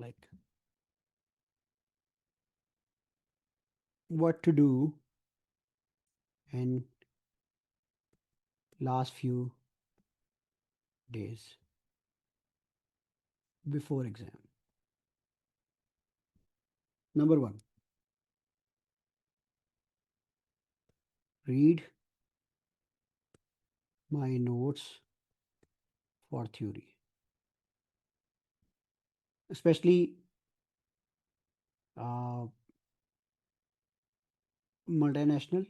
like what to do in last few days before exam. Number one, read my notes for theory, especially multinational,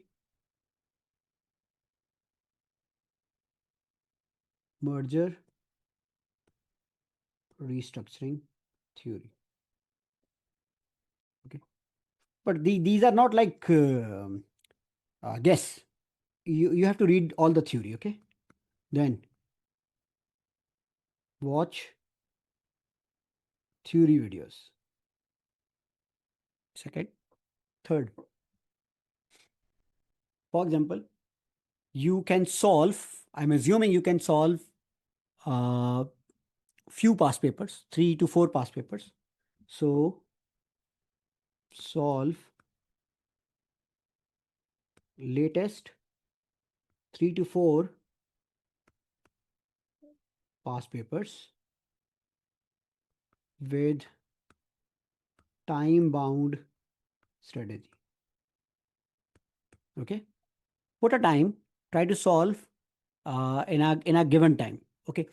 merger, restructuring theory. Okay, but these are not like guess. You have to read all the theory. Okay, then watch theory videos. Second, third. For example, you can solve. I'm assuming you can solve few past papers, 3 to 4 past papers. So solve latest 3 to 4 past papers with time bound strategy. Okay, put a time, try to solve in a given time. Okay,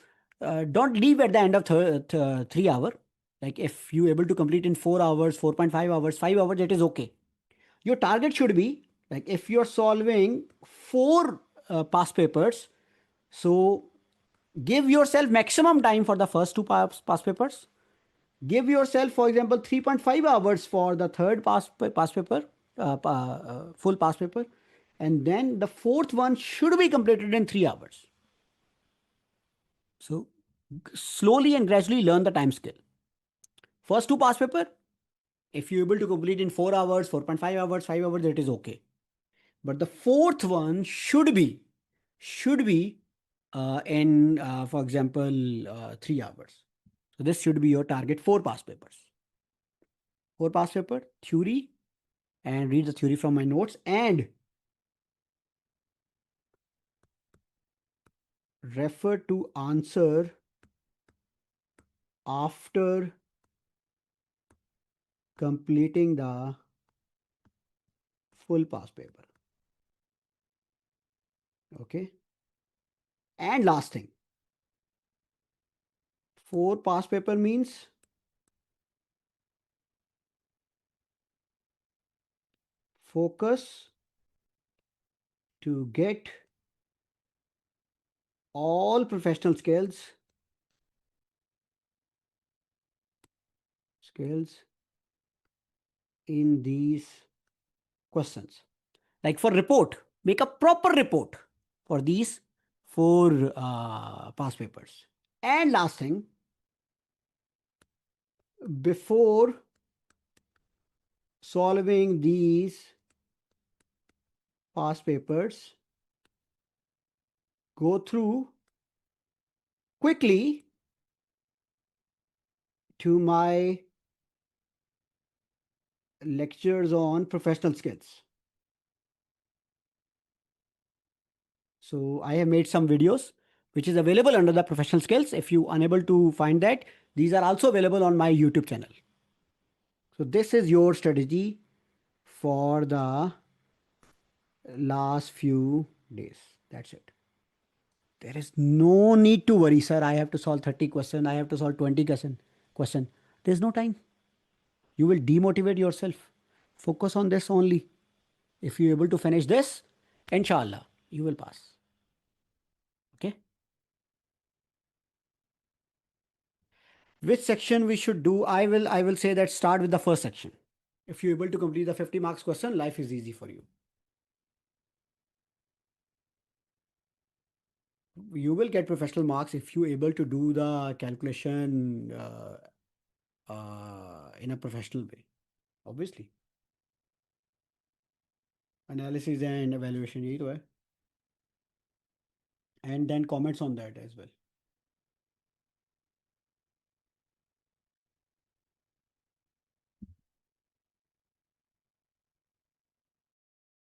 don't leave at the end of 3 hour. Like if you able to complete in 4 hours, 4.5 hours, 5 hours, it is okay. Your target should be like if you're solving 4 past papers, so give yourself maximum time for the first 2 past papers. Give yourself, for example, 3.5 hours for the third past paper, full past paper, and then the fourth one should be completed in 3 hours. So slowly and gradually learn the time skill. First 2 past paper, if you're able to complete in 4 hours, 4.5 hours, 5 hours, that is okay. But the fourth one should be in, for example, 3 hours. So this should be your target 4 past papers. 4 past paper, theory, and read the theory from my notes and refer to answer after completing the full past paper. Okay. And last thing, 4 past paper means focus to get all professional skills in these questions. Like for report, make a proper report for these 4 past papers. And last thing, before solving these past papers, go through quickly to my lectures on professional skills. So I have made some videos which is available under the professional skills. If you unable to find that, these are also available on my YouTube channel. So this is your strategy for the last few days. That's it. There is no need to worry, sir. I have to solve 30 questions. I have to solve 20 question. There's no time. You will demotivate yourself. Focus on this only. If you're able to finish this, inshallah, you will pass. Okay. Which section we should do? I will say that start with the first section. If you're able to complete the 50 marks question, life is easy for you. You will get professional marks if you're able to do the calculation in a professional way. Obviously. Analysis and evaluation, यही तो है. And then comments on that as well.